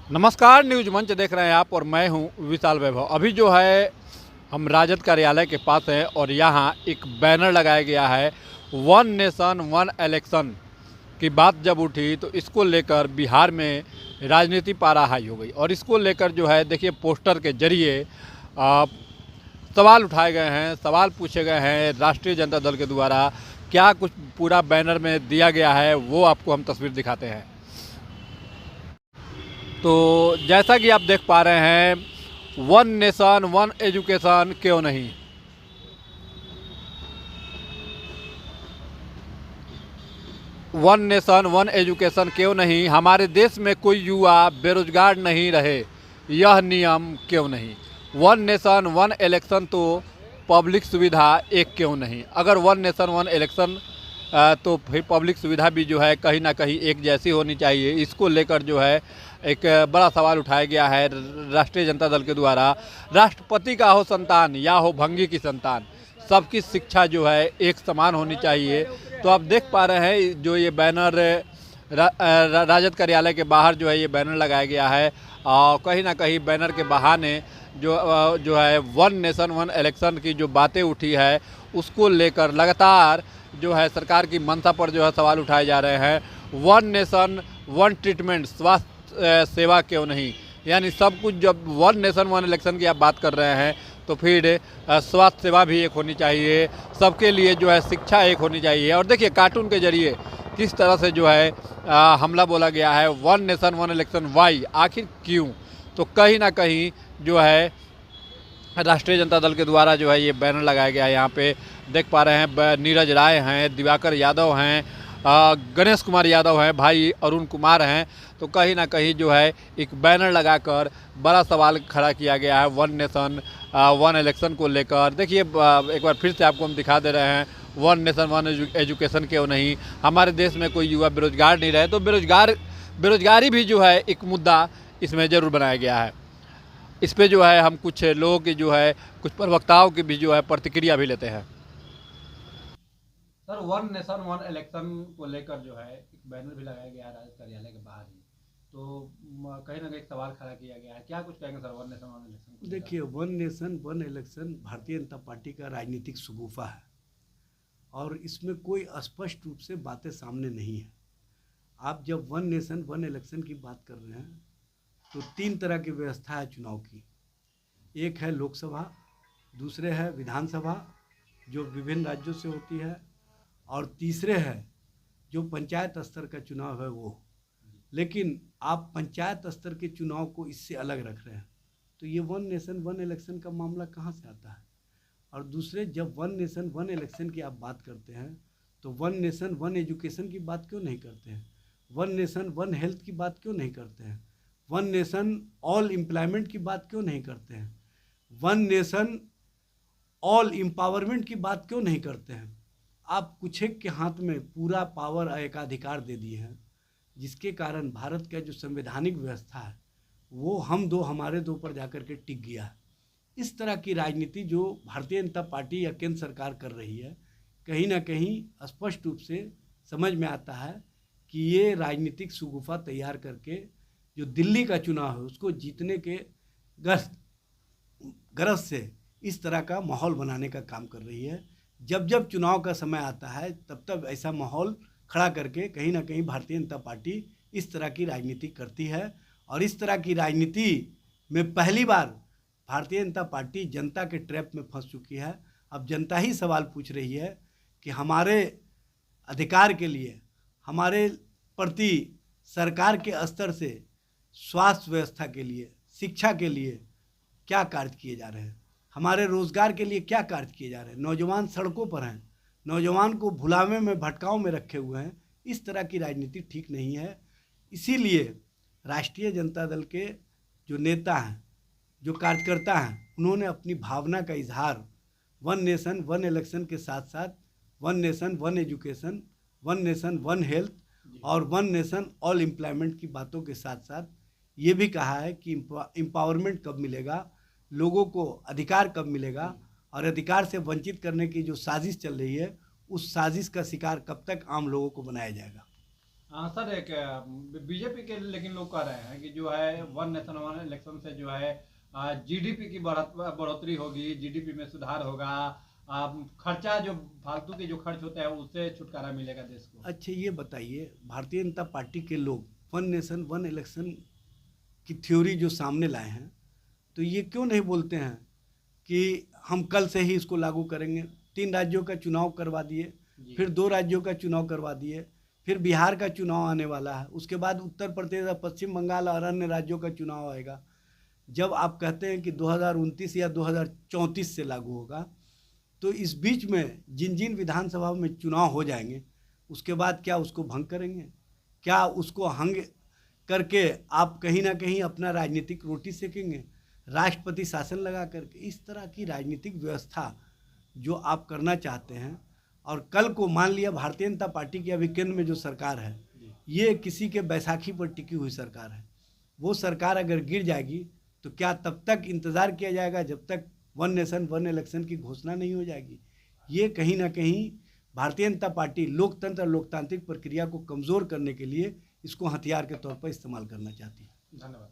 नमस्कार, न्यूज मंच देख रहे हैं आप और मैं हूं विशाल वैभव। अभी जो है हम राजद कार्यालय के पास हैं और यहां एक बैनर लगाया गया है। वन नेशन वन इलेक्शन की बात जब उठी तो इसको लेकर बिहार में राजनीति पारा हाई हो गई और इसको लेकर जो है देखिए पोस्टर के जरिए सवाल उठाए गए हैं, सवाल पूछे गए हैं राष्ट्रीय जनता दल के द्वारा। क्या कुछ पूरा बैनर में दिया गया है वो आपको हम तस्वीर दिखाते हैं। तो जैसा कि आप देख पा रहे हैं, वन नेशन वन एजुकेशन क्यों नहीं। वन नेशन वन एजुकेशन क्यों नहीं, हमारे देश में कोई युवा बेरोजगार नहीं रहे, यह नियम क्यों नहीं। वन नेशन वन इलेक्शन तो पब्लिक सुविधा एक क्यों नहीं। अगर वन नेशन वन इलेक्शन तो फिर पब्लिक सुविधा भी जो है कहीं ना कहीं एक जैसी होनी चाहिए। इसको लेकर जो है एक बड़ा सवाल उठाया गया है राष्ट्रीय जनता दल के द्वारा। राष्ट्रपति का हो संतान या हो भंगी की संतान, सबकी शिक्षा जो है एक समान होनी चाहिए। तो आप देख पा रहे हैं जो ये बैनर राजद कार्यालय के बाहर जो है ये बैनर लगाया गया है और कहीं ना कहीं बैनर के बहाने जो है वन नेशन वन इलेक्शन की जो बातें उठी है उसको लेकर लगातार जो है सरकार की मंशा पर जो है सवाल उठाए जा रहे हैं। वन नेशन वन ट्रीटमेंट, स्वास्थ्य सेवा क्यों नहीं, यानी सब कुछ जब वन नेशन वन इलेक्शन की आप बात कर रहे हैं तो फिर स्वास्थ्य सेवा भी एक होनी चाहिए, सबके लिए जो है शिक्षा एक होनी चाहिए। और देखिए कार्टून के जरिए किस तरह से जो है हमला बोला गया है, one nation one election why, आखिर क्यों। तो कहीं ना कहीं जो है राष्ट्रीय जनता दल के द्वारा जो है ये बैनर लगाया गया है। यहाँ पे देख पा रहे हैं नीरज राय हैं, दिवाकर यादव हैं, गणेश कुमार यादव हैं, भाई अरुण कुमार हैं। तो कहीं ना कहीं जो है एक बैनर लगाकर बड़ा सवाल खड़ा किया गया है वन नेशन वन इलेक्शन को लेकर। देखिए एक बार फिर से आपको हम दिखा दे रहे हैं, वन नेशन वन एजुकेशन क्यों नहीं, हमारे देश में कोई युवा बेरोजगार नहीं रहे। तो बेरोजगारी भी जो है एक मुद्दा इसमें ज़रूर बनाया गया है। इस पे जो है हम कुछ लोगों की जो है कुछ प्रवक्ताओं की भी जो है प्रतिक्रिया भी लेते हैं। Sir, one nation one election को लेकर जो है एक बैनर भी लगाया गया है राजद कार्यालय के बाहर ही, तो कहीं ना कहीं सवाल खड़ा किया गया है। क्या कुछ कहेंगे sir one nation one election? देखिए, one nation one election Bharatiya Janata party का राजनीतिक शगुफा है और इसमें कोई स्पष्ट रूप से बातें सामने नहीं है। आप जब वन नेशन वन इलेक्शन की बात कर रहे हैं तो तीन तरह की व्यवस्था है चुनाव की। एक है लोकसभा, दूसरे है विधानसभा जो विभिन्न राज्यों से होती है, और तीसरे है जो पंचायत स्तर का चुनाव है वो। लेकिन आप पंचायत स्तर के चुनाव को इससे अलग रख रहे हैं, तो ये वन नेशन वन इलेक्शन का मामला कहाँ से आता है। और दूसरे, जब वन नेशन वन इलेक्शन की आप बात करते हैं तो वन नेशन वन एजुकेशन की बात क्यों नहीं करते हैं, वन नेशन वन हेल्थ की बात क्यों नहीं करते हैं, वन नेशन ऑल एम्प्लॉयमेंट की बात क्यों नहीं करते हैं, वन नेशन ऑल एम्पावरमेंट की बात क्यों नहीं करते हैं। आप कुछ एक के हाथ में पूरा पावर एकाधिकार दे दिए हैं, जिसके कारण भारत का जो संवैधानिक व्यवस्था है वो हम दो हमारे दो पर जाकर के टिक गया है। इस तरह की राजनीति जो भारतीय जनता पार्टी या केंद्र सरकार कर रही है, कहीं ना कहीं स्पष्ट रूप से समझ में आता है कि ये राजनीतिक शगुफा तैयार करके जो दिल्ली का चुनाव है उसको जीतने के गरज से इस तरह का माहौल बनाने का काम कर रही है। जब जब चुनाव का समय आता है तब तब ऐसा माहौल खड़ा करके कहीं ना कहीं भारतीय जनता पार्टी इस तरह की राजनीति करती है। और इस तरह की राजनीति में पहली बार भारतीय जनता पार्टी जनता के ट्रैप में फंस चुकी है। अब जनता ही सवाल पूछ रही है कि हमारे अधिकार के लिए, हमारे प्रति सरकार के स्तर से स्वास्थ्य व्यवस्था के लिए, शिक्षा के लिए क्या कार्य किए जा रहे हैं, हमारे रोज़गार के लिए क्या कार्य किए जा रहे हैं। नौजवान सड़कों पर हैं, नौजवान को भुलावे में भटकाव में रखे हुए हैं। इस तरह की राजनीति ठीक नहीं है। इसीलिए राष्ट्रीय जनता दल के जो नेता हैं, जो कार्यकर्ता हैं, उन्होंने अपनी भावना का इजहार वन नेशन वन इलेक्शन के साथ साथ one nation one education, one nation one health और वन नेशन ऑल एम्प्लॉयमेंट की बातों के साथ साथ ये भी कहा है कि एम्पावरमेंट कब मिलेगा, लोगों को अधिकार कब मिलेगा, और अधिकार से वंचित करने की जो साजिश चल रही है उस साजिश का शिकार कब तक आम लोगों को बनाया जाएगा। हाँ सर, एक बीजेपी के लेकिन लोग कह रहे हैं कि जो है वन नेशन वन इलेक्शन से जो है जीडीपी की बढ़ोतरी होगी, जीडीपी में सुधार होगा, खर्चा जो फालतू के जो खर्च होते हैं उससे छुटकारा मिलेगा देश को। अच्छा ये बताइए, भारतीय जनता पार्टी के लोग वन नेशन वन इलेक्शन की थ्योरी जो सामने लाए हैं, तो ये क्यों नहीं बोलते हैं कि हम कल से ही इसको लागू करेंगे? 3 राज्यों का चुनाव करवा दिए, फिर 2 राज्यों का चुनाव करवा दिए, फिर बिहार का चुनाव आने वाला है, उसके बाद उत्तर प्रदेश और पश्चिम बंगाल और अन्य राज्यों का चुनाव आएगा। जब आप कहते हैं कि 2029 या 2034 से लागू होगा, तो इस बीच में जिन जिन विधानसभा में चुनाव हो जाएंगे, उसके बाद क्या उसको भंग करेंगे? क्या उसको हंग करके आप कहीं ना कहीं अपना राजनीतिक रोटी सेकेंगे, राष्ट्रपति शासन लगा करके? इस तरह की राजनीतिक व्यवस्था जो आप करना चाहते हैं, और कल को मान लिया भारतीय जनता पार्टी की अभी केंद्र में जो सरकार है, ये किसी के बैसाखी पर टिकी हुई सरकार है, वो सरकार अगर गिर जाएगी तो क्या तब तक इंतज़ार किया जाएगा जब तक वन नेशन वन इलेक्शन की घोषणा नहीं हो जाएगी? ये कहीं ना कहीं भारतीय जनता पार्टी लोकतंत्र और लोकतांत्रिक प्रक्रिया को कमज़ोर करने के लिए इसको हथियार के तौर पर इस्तेमाल करना चाहती है। धन्यवाद।